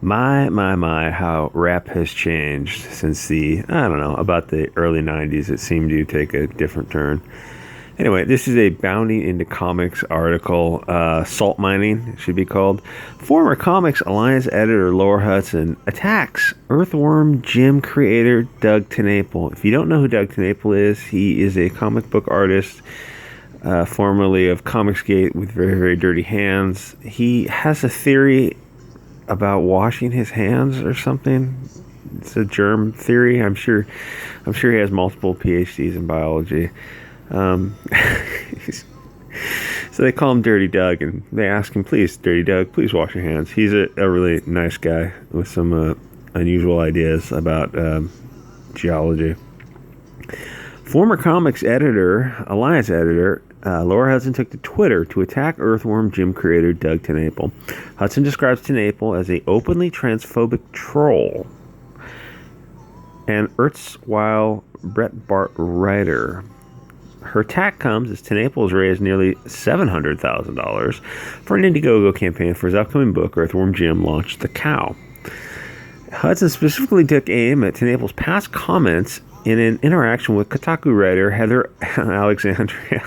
My, how rap has changed since I don't know, about the early 90s. It seemed to take a different turn. Anyway, this is a Bounding into Comics article. Salt mining, it should be called. Former Comics Alliance editor Laura Hudson attacks Earthworm Jim creator Doug Tennapel. If you don't know who Doug Tennapel is, he is a comic book artist, formerly of Comicsgate with very, very dirty hands. He has a theory about washing his hands or something. It's a germ theory. I'm sure he has multiple PhDs in biology. So they call him Dirty Doug, and they ask him, please, Dirty Doug, please wash your hands. He's a really nice guy with some unusual ideas about geology. Former comics editor, Alliance editor, Laura Hudson took to Twitter to attack Earthworm Jim creator Doug Tennapel. Hudson describes Tennapel as a openly transphobic troll and erstwhile Bret Bart writer. Her attack comes as Tennapel has raised nearly $700,000 for an Indiegogo campaign for his upcoming book, Earthworm Jim Launched the Cow. Hudson specifically took aim at Tennapel's past comments in an interaction with Kotaku writer Heather Alexandria.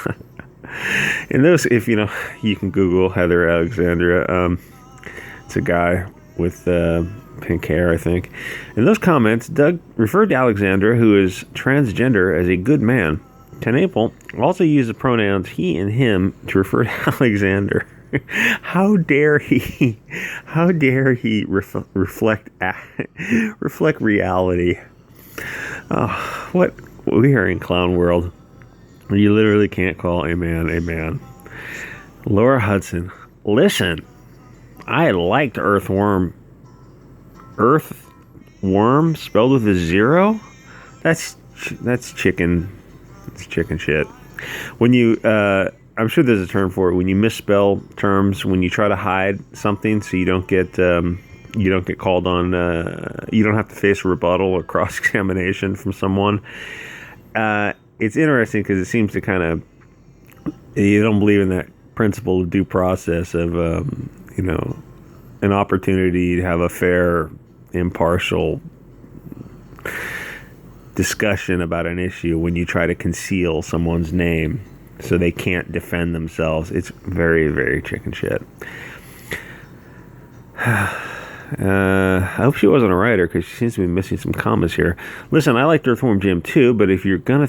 And those, if you know, you can Google Heather Alexandria. It's a guy with pink hair, I think. In those comments, Doug referred to Alexandra, who is transgender, as a good man. Tennapel also used the pronouns he and him to refer to Alexander. How dare he? How dare he reflect reality? Oh, what we are in clown world. You literally can't call a man a man. Laura Hudson, listen. I liked Earthworm. Earthworm spelled with a zero. That's chicken. It's chicken shit. When you, I'm sure there's a term for it. When you misspell terms, when you try to hide something, so you don't get called on. You don't have to face a rebuttal or cross-examination from someone. It's interesting because it seems to kind of, you don't believe in that principle of due process of an opportunity to have a fair, impartial discussion about an issue when you try to conceal someone's name so they can't defend themselves. It's very, very chicken shit. I hope she wasn't a writer because she seems to be missing some commas here. Listen, I liked Earthworm Jim too, but if you're gonna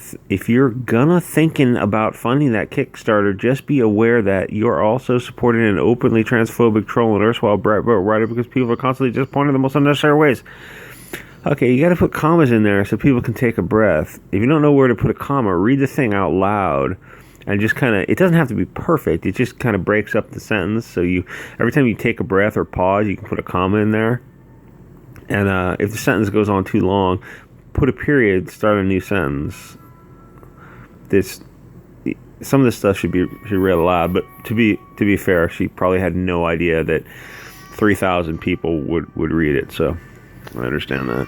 thinking about funding that Kickstarter, just be aware that you're also supporting an openly transphobic troll and erstwhile writer because people are constantly disappointed in the most unnecessary ways. Okay, you got to put commas in there so people can take a breath. If you don't know where to put a comma, read the thing out loud, and just kind of, it doesn't have to be perfect. It just kind of breaks up the sentence. So every time you take a breath or pause, you can put a comma in there. And if the sentence goes on too long, put a period, start a new sentence. Some of this stuff should be read aloud, but to be fair, she probably had no idea that 3,000 people would read it. So I understand that.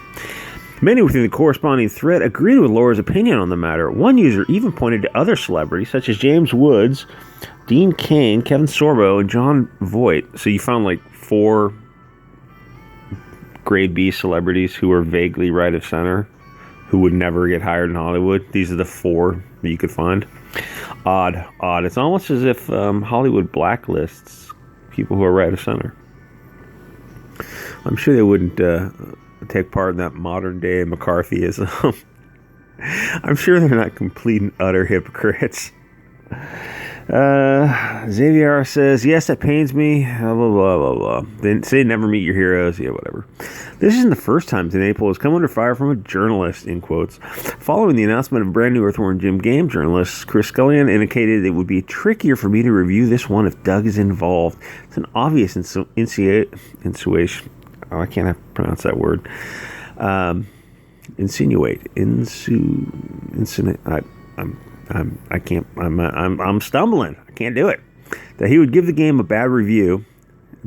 Many within the corresponding thread agreed with Laura's opinion on the matter. One user even pointed to other celebrities such as James Woods, Dean Cain, Kevin Sorbo, and John Voight. So you found like 4 grade B celebrities who were vaguely right of center, who would never get hired in Hollywood. These are the 4 that you could find. Odd. It's almost as if Hollywood blacklists people who are right of center. I'm sure they wouldn't take part in that modern day McCarthyism. I'm sure they're not complete and utter hypocrites. Xavier says, yes, that pains me. Blah, blah, blah, blah. They say never meet your heroes. Yeah, whatever. This isn't the first time Tennapel has come under fire from a journalist, in quotes. Following the announcement of brand new Earthworm Jim game journalist, Chris Scullion indicated it would be trickier for me to review this one if Doug is involved. It's an obvious insinuation. Oh, I can't pronounce that word. Insinuate. I'm stumbling. I can't do it. That he would give the game a bad review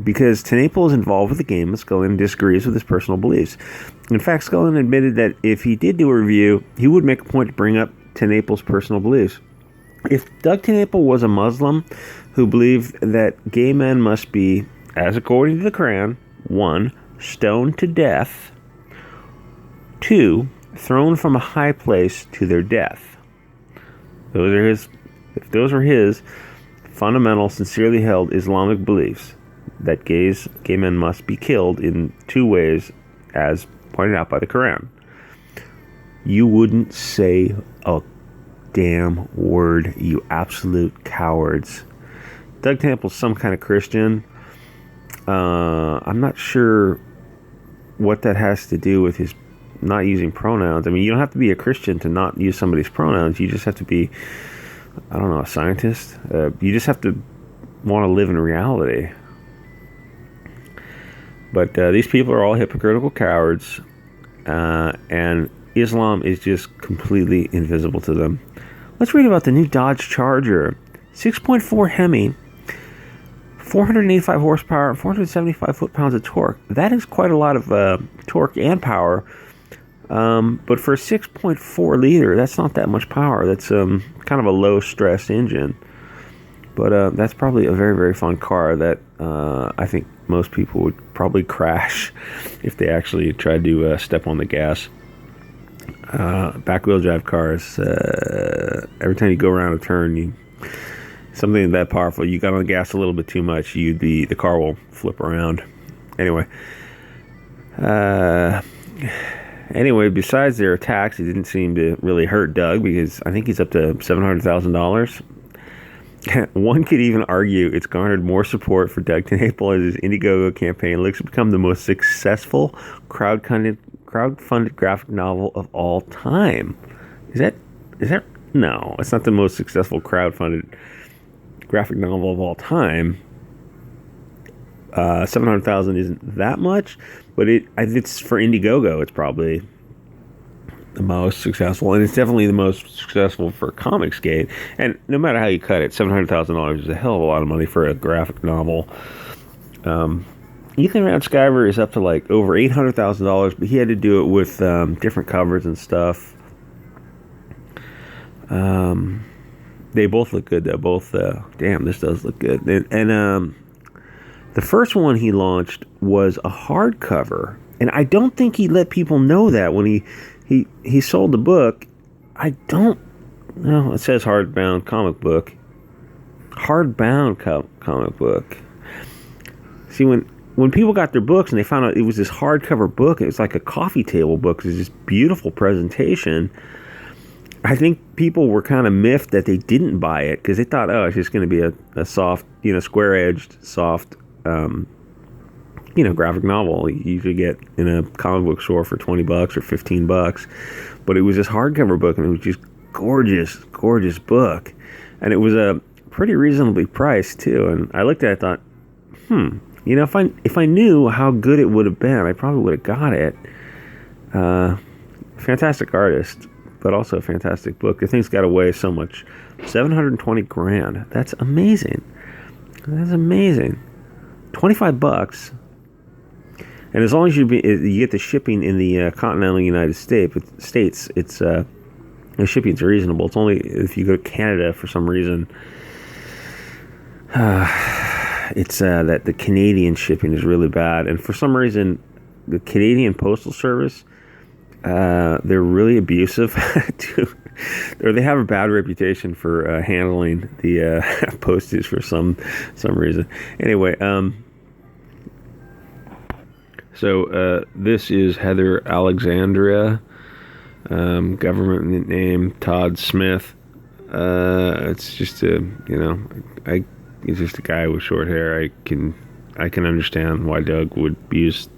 because Tennapel is involved with the game and Scullion disagrees with his personal beliefs. In fact, Scullion admitted that if he did do a review, he would make a point to bring up Tennapel's personal beliefs. If Doug Tennapel was a Muslim who believed that gay men must be, as according to the Quran, 1, stoned to death. 2, thrown from a high place to their death. If those are his fundamental, sincerely held Islamic beliefs, that gay men must be killed in 2 ways, as pointed out by the Quran, you wouldn't say a damn word, you absolute cowards. Doug Tennapel's some kind of Christian. I'm not sure what that has to do with his not using pronouns. I mean, you don't have to be a Christian to not use somebody's pronouns. You just have to be, I don't know, a scientist. You just have to want to live in reality. But these people are all hypocritical cowards, and Islam is just completely invisible to them. Let's read about the new Dodge Charger. 6.4 Hemi, 485 horsepower, 475 foot-pounds of torque. That is quite a lot of torque and power. But for a 6.4 liter, that's not that much power. That's kind of a low-stress engine. But that's probably a very, very fun car that I think most people would probably crash if they actually tried to step on the gas. Back-wheel drive cars, every time you go around a turn, something that powerful, you got on the gas a little bit too much, the car will flip around. Anyway, besides their attacks, it didn't seem to really hurt Doug, because I think he's up to $700,000. One could even argue it's garnered more support for Doug Tennapel as his Indiegogo campaign looks to become the most successful crowdfunded graphic novel of all time. Is that? No, it's not the most successful crowdfunded graphic novel of all time. 700,000 isn't that much, but it's for Indiegogo. It's probably the most successful, and it's definitely the most successful for Comicsgate. And no matter how you cut it, $700,000 is a hell of a lot of money for a graphic novel. Ethan Van Sciver is up to like over $800,000, but he had to do it with different covers and stuff. They both look good though. Both, damn, this does look good. And the first one he launched was a hardcover, and I don't think he let people know that when he sold the book. I don't know. It says hardbound comic book. Hardbound comic book. See, when people got their books and they found out it was this hardcover book, it was like a coffee table book. It was this beautiful presentation. I think people were kind of miffed that they didn't buy it, because they thought, oh, it's just going to be a soft, square-edged, soft, graphic novel you could get in a comic book store for $20 or $15. But it was this hardcover book, and it was just gorgeous book. And it was a pretty reasonably priced, too. And I looked at it and thought, if I knew how good it would have been, I probably would have got it. Fantastic artist, but also a fantastic book. The thing's got to weigh so much. $720,000. That's amazing. That's amazing. $25. And as long as you get the shipping in the continental United States, it's the shipping's reasonable. It's only if you go to Canada for some reason, it's that the Canadian shipping is really bad. And for some reason, the Canadian Postal Service, they're really abusive or they have a bad reputation for handling the postage for some reason. Anyway, so this is Heather Alexandria, government name Todd Smith. It's just he's just a guy with short hair. I can understand why Doug would use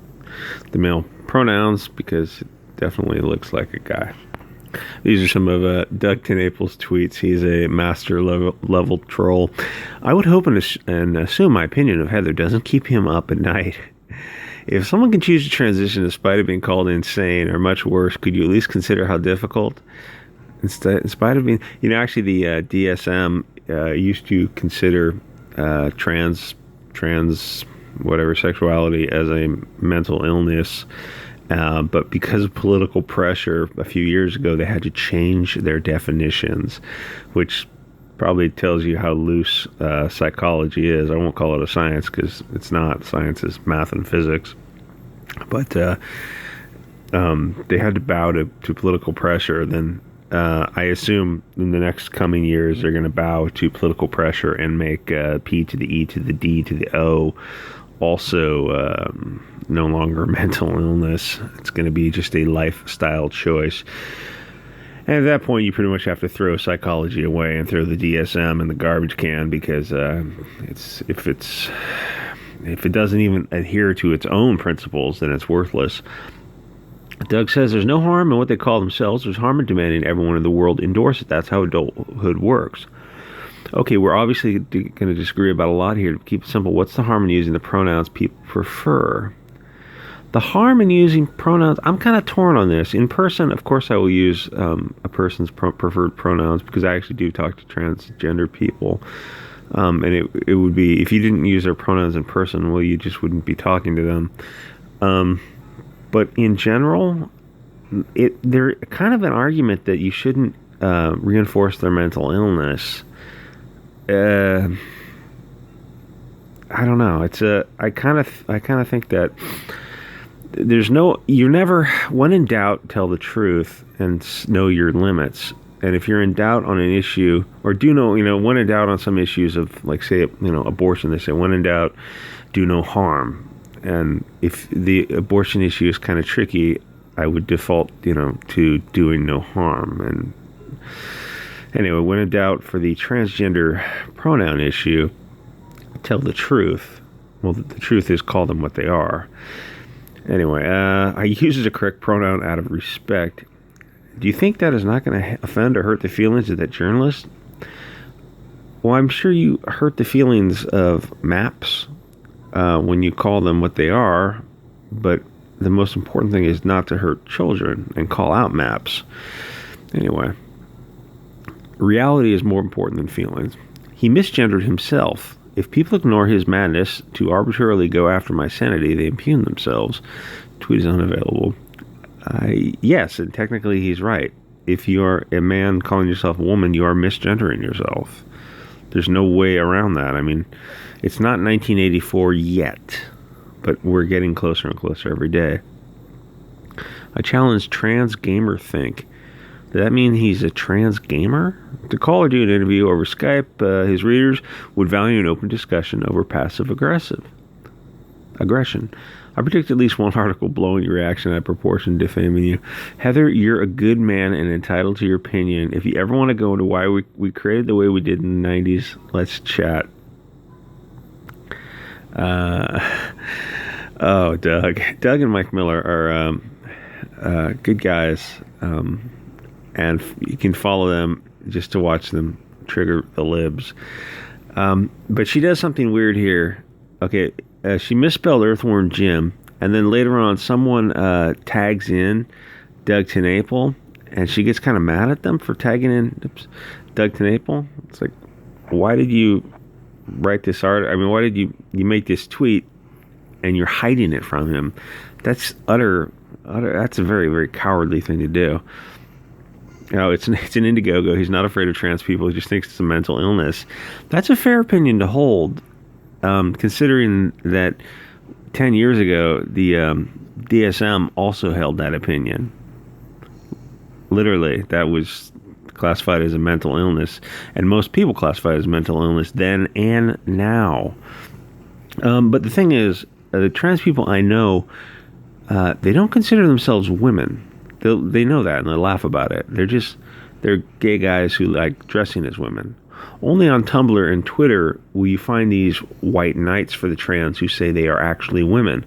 the male pronouns, because it definitely looks like a guy. These are some of Doug Tennapel's tweets. He's a master level troll. I would hope and assume my opinion of Heather doesn't keep him up at night. If someone can choose to transition despite of being called insane or much worse, could you at least consider how difficult? In spite of being, actually the DSM used to consider trans whatever sexuality as a mental illness. But because of political pressure a few years ago, they had to change their definitions, which probably tells you how loose psychology is. I won't call it a science, because it's not. Science is math and physics. But they had to bow to political pressure. Then I assume in the next coming years they're going to bow to political pressure and make P to the E to the D to the O also no longer mental illness. It's going to be just a lifestyle choice. And at that point, you pretty much have to throw psychology away and throw the DSM in the garbage can, because if it doesn't even adhere to its own principles, then it's worthless. Doug says there's no harm in what they call themselves. There's harm in demanding everyone in the world endorse it. That's how adulthood works. Okay, we're obviously going to disagree about a lot here. To keep it simple, what's the harm in using the pronouns people prefer? The harm in using pronouns, I'm kind of torn on this. In person, of course, I will use a person's preferred pronouns, because I actually do talk to transgender people. And it would be, if you didn't use their pronouns in person, well, you just wouldn't be talking to them. But in general, there's kind of an argument that you shouldn't reinforce their mental illness. I don't know. I kind of think that you're never, when in doubt, tell the truth and know your limits. And if you're in doubt on an issue, or do know, when in doubt on some issues of, like, say, abortion, they say, when in doubt, do no harm. And if the abortion issue is kind of tricky, I would default, to doing no harm. And anyway, when in doubt for the transgender pronoun issue, tell the truth. Well, the truth is, call them what they are. Anyway, I use the correct pronoun out of respect. Do you think that is not going to offend or hurt the feelings of that journalist? Well, I'm sure you hurt the feelings of MAPS when you call them what they are, but the most important thing is not to hurt children and call out MAPS. Anyway, reality is more important than feelings. He misgendered himself. If people ignore his madness to arbitrarily go after my sanity, they impugn themselves. Tweet is unavailable. Yes, and technically he's right. If you're a man calling yourself a woman, you are misgendering yourself. There's no way around that. I mean, it's not 1984 yet, but we're getting closer and closer every day. I challenge trans gamer think. Does that mean he's a trans gamer? To call or do an interview over Skype, his readers would value an open discussion over passive aggression. I predict at least one article blowing your reaction at proportion, defaming you. Heather, you're a good man and entitled to your opinion. If you ever want to go into why we created the way we did in the 90s, let's chat. Doug and Mike Miller are good guys, and you can follow them just to watch them trigger the libs. But she does something weird here. Okay, she misspelled Earthworm Jim, and then later on someone tags in Doug Tennapel, and she gets kind of mad at them for tagging in Doug Tennapel. It's like, why did you write this article? I mean, why did you make this tweet and you're hiding it from him? That's utter. That's a very, very cowardly thing to do. It's an Indiegogo. He's not afraid of trans people. He just thinks it's a mental illness. That's a fair opinion to hold, considering that 10 years ago, the DSM also held that opinion. Literally, that was classified as a mental illness, and most people classify it as mental illness then and now. But the thing is, the trans people I know, they don't consider themselves women. They know that, and they laugh about it. They're gay guys who like dressing as women. Only on Tumblr and Twitter will you find these white knights for the trans who say they are actually women.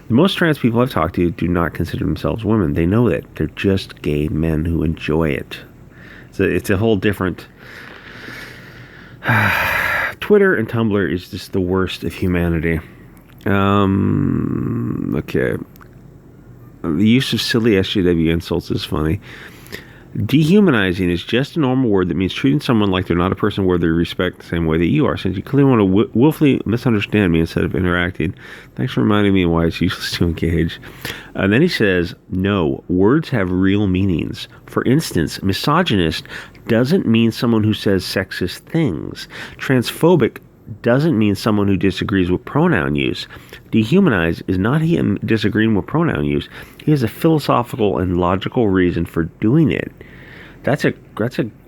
Most trans people I've talked to do not consider themselves women. They know that. They're just gay men who enjoy it. So it's a whole different... Twitter and Tumblr is just the worst of humanity. Okay. The use of silly SJW insults is funny. Dehumanizing is just a normal word that means treating someone like they're not a person worthy of respect the same way that you are. Since you clearly want to willfully misunderstand me instead of interacting, thanks for reminding me why it's useless to engage. And then he says, no, words have real meanings. For instance, misogynist doesn't mean someone who says sexist things. Transphobic doesn't mean someone who disagrees with pronoun use. Dehumanize is not him disagreeing with pronoun use. He has a philosophical and logical reason for doing it. That's a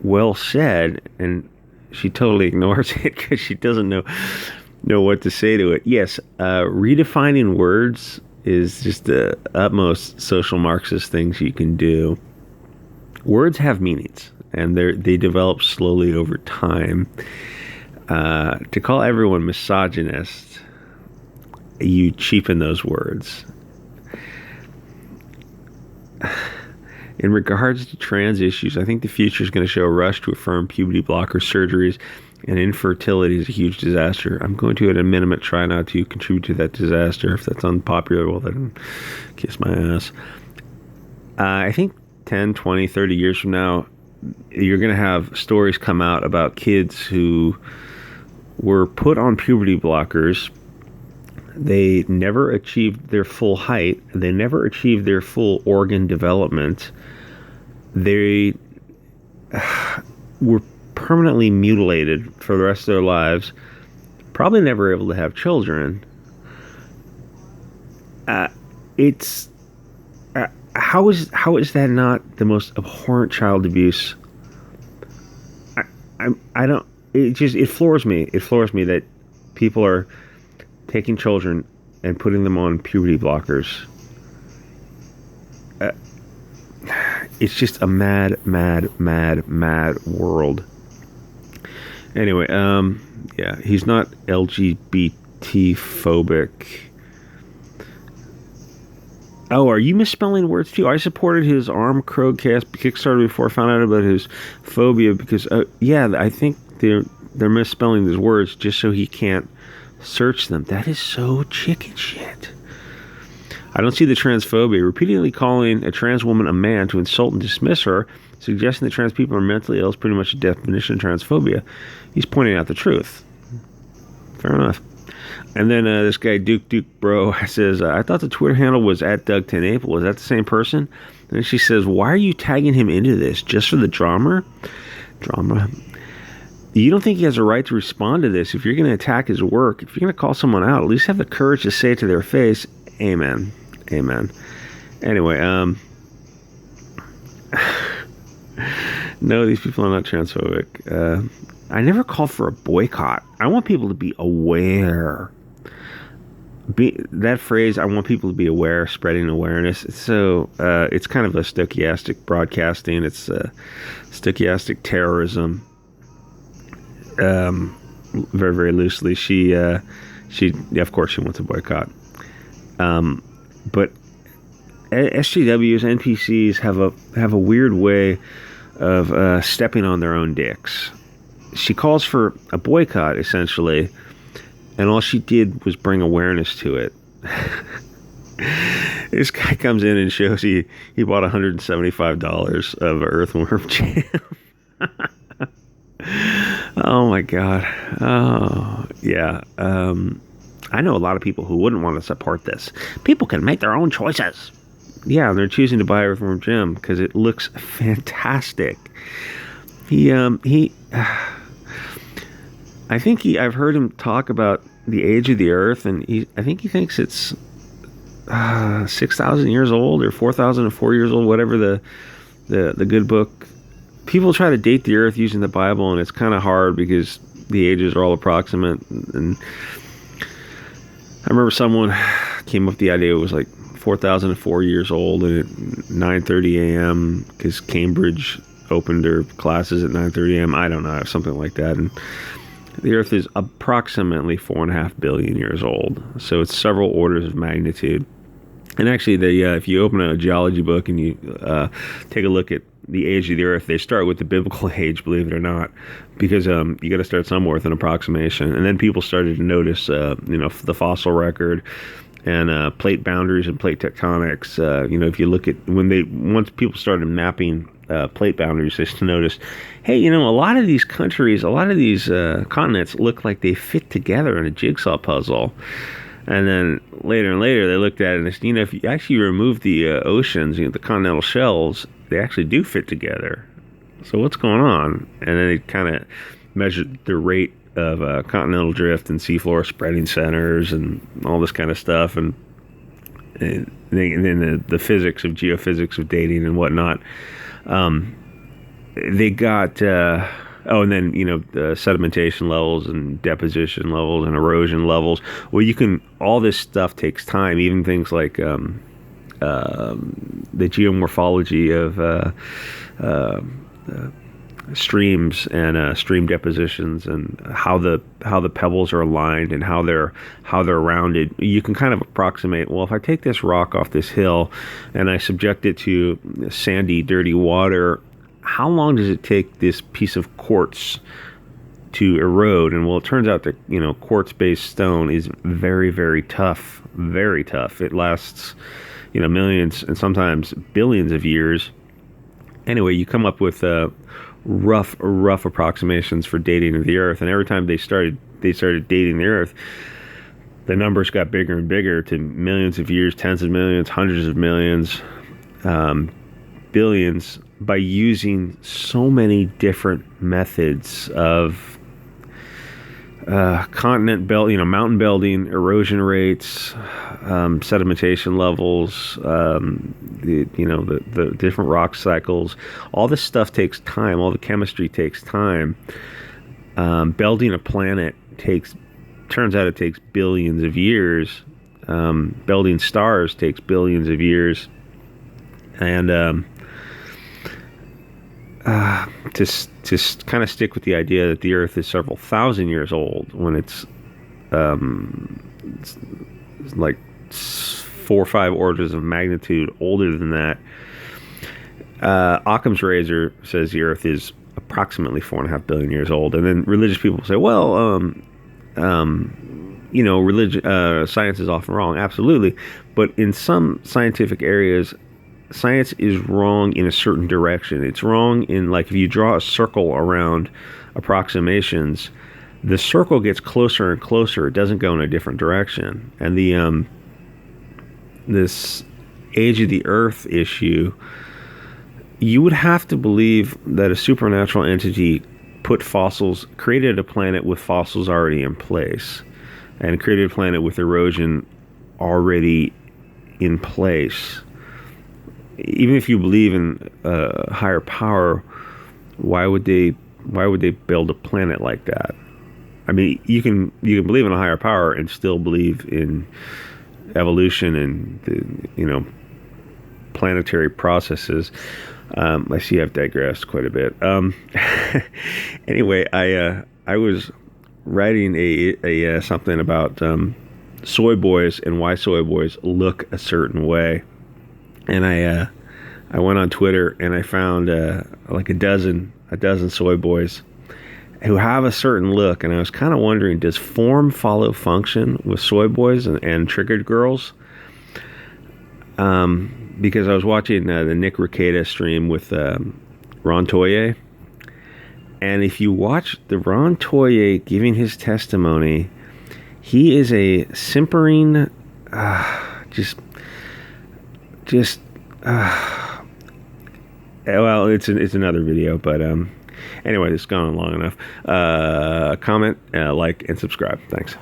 well said, and she totally ignores it because she doesn't know what to say to it. Yes, redefining words is just the utmost social Marxist things you can do. Words have meanings, and they develop slowly over time. To call everyone misogynist, you cheapen those words. In regards to trans issues, I think the future is going to show a rush to affirm puberty blocker surgeries, and infertility is a huge disaster. I'm going to, at a minimum, try not to contribute to that disaster. If that's unpopular, well, then kiss my ass. I think 10, 20, 30 years from now, you're going to have stories come out about kids who were put on puberty blockers. They never achieved their full height. They never achieved their full organ development. They were permanently mutilated for the rest of their lives. Probably never able to have children. It's how is that not the most abhorrent child abuse? I don't. It floors me. It floors me that people are taking children and putting them on puberty blockers. It's just a mad world. Anyway, yeah, he's not LGBT phobic. Oh, are you misspelling words too? I supported his Arm Crowcast Kickstarter before I found out about his phobia because, yeah, I think they're misspelling his words just so he can't search them. That is so chicken shit. I don't see the transphobia. Repeatedly calling a trans woman a man to insult and dismiss her, suggesting that trans people are mentally ill is pretty much a definition of transphobia. He's pointing out the truth. Fair enough. And then this guy, Duke Bro, says, I thought the Twitter handle was at Doug Tennapel. Is that the same person? And she says, why are you tagging him into this? Just for the drama? You don't think he has a right to respond to this? If you're going to attack his work, if you're going to call someone out, at least have the courage to say it to their face, amen. Anyway, no, these people are not transphobic. I never called for a boycott. I want people to be aware. That phrase, I want people to be aware, spreading awareness. So it's kind of a stochastic broadcasting. It's stochastic terrorism. Very, very loosely. She, of course, she wants a boycott. But SJWs, NPCs have a weird way of stepping on their own dicks. She calls for a boycott, essentially, and all she did was bring awareness to it. This guy comes in and shows he bought $175 of Earthworm jam. Oh my god. Oh yeah. I know a lot of people who wouldn't want to support this. People can make their own choices. Yeah, they're choosing to buy Earthworm jam because it looks fantastic. I've heard him talk about the age of the Earth, and I think he thinks it's 6,000 years old or 4,004 years old, whatever the good book. People try to date the Earth using the Bible, and it's kind of hard because the ages are all approximate. And I remember someone came up with the idea it was like 4,004 years old, and at 9:30 a.m. because Cambridge opened their classes at 9:30 a.m. I don't know, something like that. And the Earth is approximately 4.5 billion years old, so it's several orders of magnitude. And actually, if you open a geology book and you take a look at the age of the Earth, they start with the biblical age, believe it or not, because you got to start somewhere with an approximation. And then people started to notice, the fossil record and plate boundaries and plate tectonics. If you look at once people started mapping plate boundaries, they noticed, hey, a lot of these countries, a lot of these continents look like they fit together in a jigsaw puzzle. And then later and later, they looked at it and they said, if you actually remove the oceans, the continental shelves, they actually do fit together. So what's going on? And then they kind of measured the rate continental drift and seafloor spreading centers and all this kind of stuff, and then the physics of geophysics of dating and whatnot. They got and then the sedimentation levels and deposition levels and erosion levels. Well, all this stuff takes time. Even things like the geomorphology of streams and stream depositions, and how the pebbles are aligned and how they're rounded. You can kind of approximate, well, if I take this rock off this hill and I subject it to sandy, dirty water, how long does it take this piece of quartz to erode? And well, it turns out that quartz-based stone is very, very tough, very tough. It lasts millions and sometimes billions of years. Anyway, you come up with rough approximations for dating of the Earth, and every time they started dating the Earth, the numbers got bigger and bigger to millions of years, tens of millions, hundreds of millions, billions, by using so many different methods of continent belt, mountain belting, erosion rates, sedimentation levels, the different rock cycles. All this stuff takes time. All the chemistry takes time. Belting a planet turns out it takes billions of years. Belting stars takes billions of years. And to kind of stick with the idea that the Earth is several thousand years old, when it's like 4 or 5 orders of magnitude older than that. Occam's razor says the Earth is approximately 4.5 billion years old, and then religious people say, well, science is often wrong. Absolutely, but in some scientific areas, science is wrong in a certain direction. It's wrong in, like, if you draw a circle around approximations, the circle gets closer and closer. It doesn't go in a different direction. And this age of the Earth issue, you would have to believe that a supernatural entity created a planet with fossils already in place, and created a planet with erosion already in place. Even if you believe in higher power, why would they build a planet like that? I mean, you can believe in a higher power and still believe in evolution and planetary processes. I see I've digressed quite a bit. Anyway, I was writing a something about Soyboys and why Soyboys look a certain way. And I went on Twitter and I found like a dozen Soyboys who have a certain look, and I was kind of wondering, does form follow function with Soyboys and triggered girls? Because I was watching the Nick Rekieta stream with Ron Toye, and if you watch the Ron Toye giving his testimony, he is a simpering, well, it's another video, but anyway, it's gone on long enough. Comment, like, and subscribe. Thanks.